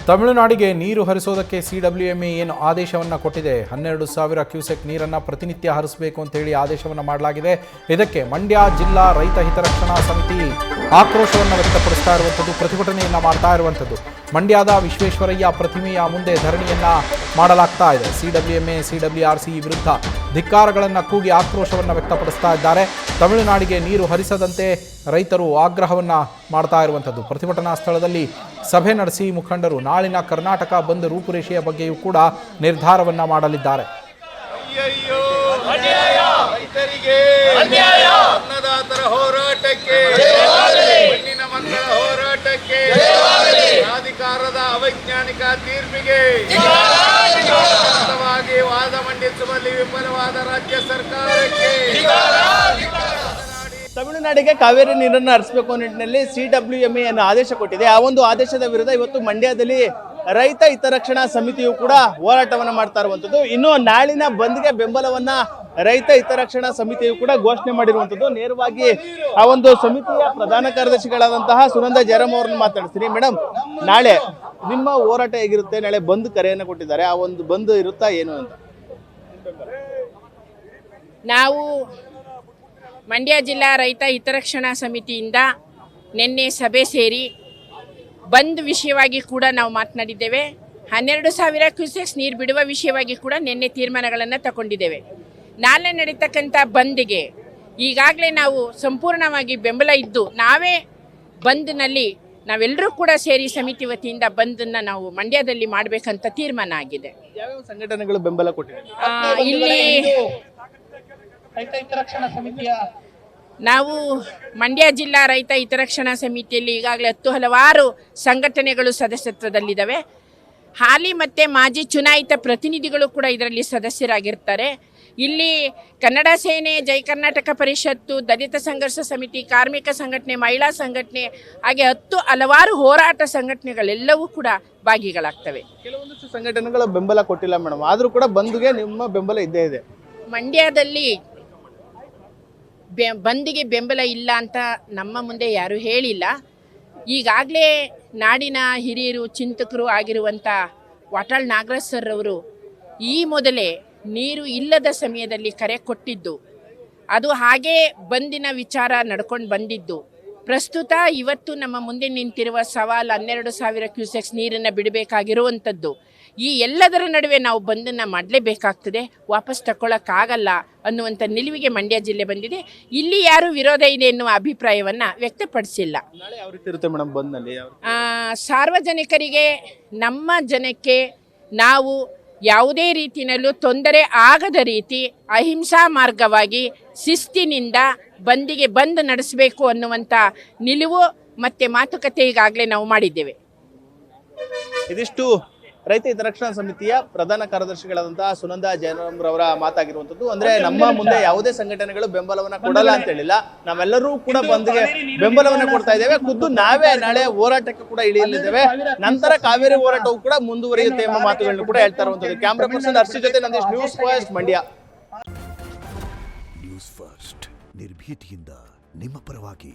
ತಮಿಳುನಾಡಿಗೆ ನೀರು ಹರಿಸೋದಕ್ಕೆ ಸಿಡಬ್ಲ್ಯೂಎಂಎ ಏನು ಆದೇಶವನ್ನು ಕೊಟ್ಟಿದೆ. 12,000 ಕ್ಯೂಸೆಕ್ ನೀರನ್ನು ಪ್ರತಿನಿತ್ಯ ಹರಿಸಬೇಕು ಅಂತೇಳಿ ಆದೇಶವನ್ನು ಮಾಡಲಾಗಿದೆ. ಇದಕ್ಕೆ ಮಂಡ್ಯ ಜಿಲ್ಲಾ ರೈತ ಹಿತರಕ್ಷಣಾ ಸಮಿತಿ ಆಕ್ರೋಶವನ್ನು ವ್ಯಕ್ತಪಡಿಸ್ತಾ ಇರುವಂಥದ್ದು, ಪ್ರತಿಭಟನೆಯನ್ನು ಮಾಡ್ತಾ ಇರುವಂಥದ್ದು. ಮಂಡ್ಯದ ವಿಶ್ವೇಶ್ವರಯ್ಯ ಪ್ರತಿಮೆಯ ಮುಂದೆ ಧರಣಿಯನ್ನು ಮಾಡಲಾಗ್ತಾ ಇದೆ. ಸಿಡಬ್ಲ್ಯೂಎಂಎ ಸಿಡಬ್ಲ್ಯೂಆರ್ಸಿ ವಿರುದ್ಧ ಧಿಕ್ಕಾರಗಳನ್ನು ಕೂಗಿ ಆಕ್ರೋಶವನ್ನು ವ್ಯಕ್ತಪಡಿಸ್ತಾ ಇದ್ದಾರೆ. ತಮಿಳುನಾಡಿಗೆ ನೀರು ಹರಿಸದಂತೆ ರೈತರು ಆಗ್ರಹವನ್ನು ಮಾಡ್ತಾ ಇರುವಂಥದ್ದು. ಪ್ರತಿಭಟನಾ ಸ್ಥಳದಲ್ಲಿ ಸಭೆ ನಡೆಸಿ ಮುಖಂಡರು ನಾಳಿನ ಕರ್ನಾಟಕ ಬಂದ್ ರೂಪುರೇಷೆಯ ಬಗ್ಗೆಯೂ ಕೂಡ ನಿರ್ಧಾರವನ್ನ ಮಾಡಲಿದ್ದಾರೆ. ಅನ್ನದಾತರ ಹೋರಾಟಕ್ಕೆ, ಮಣ್ಣಿನ ಮಕ್ಕಳ ಹೋರಾಟಕ್ಕೆ, ಪ್ರಾಧಿಕಾರದ ಅವೈಜ್ಞಾನಿಕ ತೀರ್ಪಿಗೆ ವಾದ ಮಂಡಿಸುವಲ್ಲಿ ವಿಫಲವಾದ ರಾಜ್ಯ ಸರ್ಕಾರಕ್ಕೆ. ತಮಿಳುನಾಡಿಗೆ ಕಾವೇರಿ ನೀರನ್ನು ಹರಿಸಬೇಕು ಅನ್ನೋ ನಿಟ್ಟಿನಲ್ಲಿ ಸಿಡಬ್ಲ್ಯೂಎಂಎ ಅನ್ನೋ ಆದೇಶ ಕೊಟ್ಟಿದೆ. ಆ ಒಂದು ಆದೇಶದ ವಿರುದ್ಧ ಇವತ್ತು ಮಂಡ್ಯದಲ್ಲಿ ರೈತ ಹಿತರಕ್ಷಣಾ ಸಮಿತಿಯು ಕೂಡ ಹೋರಾಟವನ್ನು ಮಾಡ್ತಾ ಇರುವಂಥದ್ದು. ಇನ್ನು ನಾಳಿನ ಬಂದ್ಗೆ ಬೆಂಬಲವನ್ನ ರೈತ ಹಿತರಕ್ಷಣಾ ಸಮಿತಿಯು ಕೂಡ ಘೋಷಣೆ ಮಾಡಿರುವಂಥದ್ದು. ನೇರವಾಗಿ ಆ ಒಂದು ಸಮಿತಿಯ ಪ್ರಧಾನ ಕಾರ್ಯದರ್ಶಿಗಳಾದಂತಹ ಸುನಂದ ಜಯರಾಮ್ ಅವ್ರನ್ನ ಮಾತಾಡ್ತೀನಿ. ಮೇಡಮ್, ನಾಳೆ ನಿಮ್ಮ ಹೋರಾಟ ಹೇಗಿರುತ್ತೆ? ನಾಳೆ ಬಂದ್ ಕರೆಯನ್ನು ಕೊಟ್ಟಿದ್ದಾರೆ, ಆ ಒಂದು ಬಂದ್ ಇರುತ್ತಾ ಏನು ಅಂತ? ನಾವು ಮಂಡ್ಯ ಜಿಲ್ಲಾ ರೈತ ಹಿತರಕ್ಷಣಾ ಸಮಿತಿಯಿಂದ ನಿನ್ನೆ ಸಭೆ ಸೇರಿ ಬಂದ್ ವಿಷಯವಾಗಿ ಕೂಡ ನಾವು ಮಾತನಾಡಿದ್ದೇವೆ. 12,000 ಕ್ಯೂಸೆಕ್ಸ್ ನೀರು ಬಿಡುವ ವಿಷಯವಾಗಿ ಕೂಡ ನಿನ್ನೆ ತೀರ್ಮಾನಗಳನ್ನು ತಗೊಂಡಿದ್ದೇವೆ. ನಾಳೆ ನಡೀತಕ್ಕಂಥ ಬಂದ್ಗೆ ಈಗಾಗಲೇ ನಾವು ಸಂಪೂರ್ಣವಾಗಿ ಬೆಂಬಲ ಇದ್ದು ನಾವೇ ಬಂದ್ನಲ್ಲಿ ನಾವೆಲ್ಲರೂ ಕೂಡ ಸೇರಿ ಸಮಿತಿ ವತಿಯಿಂದ ಬಂದನ್ನು ನಾವು ಮಂಡ್ಯದಲ್ಲಿ ಮಾಡಬೇಕಂತ ತೀರ್ಮಾನ ಆಗಿದೆ. ಯಾವ್ಯಾವ ಸಂಘಟನೆಗಳು ಬೆಂಬಲ ಕೊಟ್ಟಿವೆ? ಇಲ್ಲಿ ನಾವು ಮಂಡ್ಯ ಜಿಲ್ಲಾ ರೈತ ಹಿತರಕ್ಷಣಾ ಸಮಿತಿಯಲ್ಲಿ ಈಗಾಗಲೇ ಹಲವಾರು ಸಂಘಟನೆಗಳು ಸದಸ್ಯತ್ವದಲ್ಲಿದ್ದಾವೆ. ಹಾಲಿ ಮತ್ತು ಮಾಜಿ ಚುನಾಯಿತ ಪ್ರತಿನಿಧಿಗಳು ಕೂಡ ಇದರಲ್ಲಿ ಸದಸ್ಯರಾಗಿರ್ತಾರೆ. ಇಲ್ಲಿ ಕನ್ನಡ ಸೇನೆ, ಜೈ ಕರ್ನಾಟಕ ಪರಿಷತ್ತು, ದಲಿತ ಸಂಘರ್ಷ ಸಮಿತಿ, ಕಾರ್ಮಿಕ ಸಂಘಟನೆ, ಮಹಿಳಾ ಸಂಘಟನೆ, ಹಾಗೆ ಹಲವಾರು ಹೋರಾಟ ಸಂಘಟನೆಗಳೆಲ್ಲವೂ ಕೂಡ ಭಾಗಿಗಳಾಗ್ತವೆ. ಕೆಲವೊಂದಿಷ್ಟು ಸಂಘಟನೆಗಳು ಬೆಂಬಲ ಕೊಟ್ಟಿಲ್ಲ ಮೇಡಮ್, ಆದರೂ ಕೂಡ ಬಂದ್ಗೆ ನಿಮ್ಮ ಬೆಂಬಲ ಇದ್ದೇ ಇದೆ. ಮಂಡ್ಯದಲ್ಲಿ ಬಂದಿಗೆ ಬೆಂಬಲ ಇಲ್ಲ ಅಂತ ನಮ್ಮ ಮುಂದೆ ಯಾರೂ ಹೇಳಿಲ್ಲ. ಈಗಾಗಲೇ ನಾಡಿನ ಹಿರಿಯರು, ಚಿಂತಕರು ಆಗಿರುವಂಥ ವಾಟಾಳ್ ನಾಗರಾಜ್ ಸರ್ ಅವರು ಈ ಮೊದಲೇ ನೀರು ಇಲ್ಲದ ಸಮಯದಲ್ಲಿ ಕರೆ ಕೊಟ್ಟಿದ್ದು, ಅದು ಹಾಗೇ ಬಂದಿನ ವಿಚಾರ ನಡ್ಕೊಂಡು ಬಂದಿದ್ದು. ಪ್ರಸ್ತುತ ಇವತ್ತು ನಮ್ಮ ಮುಂದೆ ನಿಂತಿರುವ ಸವಾಲು 12,000 ಕ್ಯೂಸೆಕ್ಸ್ ನೀರನ್ನು ಬಿಡಬೇಕಾಗಿರುವಂಥದ್ದು. ಈ ಎಲ್ಲದರ ನಡುವೆ ನಾವು ಬಂದನ್ನು ಮಾಡಲೇಬೇಕಾಗ್ತದೆ, ವಾಪಸ್ ತಗೊಳ್ಳೋಕ್ಕಾಗಲ್ಲ ಅನ್ನುವಂಥ ನಿಲುವಿಗೆ ಮಂಡ್ಯ ಜಿಲ್ಲೆ ಬಂದಿದೆ. ಇಲ್ಲಿ ಯಾರು ವಿರೋಧ ಇದೆ ಎನ್ನುವ ಅಭಿಪ್ರಾಯವನ್ನು ವ್ಯಕ್ತಪಡಿಸಿಲ್ಲ. ಸಾರ್ವಜನಿಕರಿಗೆ, ನಮ್ಮ ಜನಕ್ಕೆ ನಾವು ಯಾವುದೇ ರೀತಿಯಲ್ಲೂ ತೊಂದರೆ ಆಗದ ರೀತಿ ಅಹಿಂಸಾ ಮಾರ್ಗವಾಗಿ ಶಿಸ್ತಿನಿಂದ ಬಂದ್ ನಡೆಸಬೇಕು ಅನ್ನುವಂಥ ನಿಲುವು ಮತ್ತು ಮಾತುಕತೆ ಈಗಾಗಲೇ ನಾವು ಮಾಡಿದ್ದೇವೆ. ಇದಿಷ್ಟು ರೈತ ಹಿತರಕ್ಷಣಾ ಸಮಿತಿಯ ಪ್ರಧಾನ ಕಾರ್ಯದರ್ಶಿಗಳಾದಂತಹ ಸುನಂದ ಜಯರಾಮ್ ರವರ ಮಾತಾಗಿರುವಂತದ್ದು. ಅಂದ್ರೆ ನಮ್ಮ ಮುಂದೆ ಯಾವುದೇ ಸಂಘಟನೆಗಳು ಬೆಂಬಲವನ್ನ ಕೊಡಲ್ಲ ಅಂತ ಹೇಳಿಲ್ಲ, ನಾವೆಲ್ಲರೂ ಕೂಡ ಬಂದ್ಗೆ ಬೆಂಬಲವನ್ನ ಕೊಡ್ತಾ ಇದ್ದೇವೆ. ಖುದ್ದು ನಾವೇ ನಾಳೆ ಹೋರಾಟಕ್ಕೆ ಕೂಡ ಇಳಿಯಲಿದ್ದೇವೆ. ನಂತರ ಕಾವೇರಿ ಹೋರಾಟವು ಕೂಡ ಮುಂದುವರಿಯುತ್ತೆ ಎಂಬ ಮಾತುಗಳನ್ನು ಕೂಡ ಹೇಳ್ತಾ ಇರುವಂತದ್ದು. ಕ್ಯಾಮ್ರಾ ಪರ್ಸನ್ ಹರ್ಷಿ ಜೊತೆ Nandish, news first Mandya. News first ನಿರ್ಭೀತಿಯಿಂದ ನಿಮ್ಮ ಪರವಾಗಿ.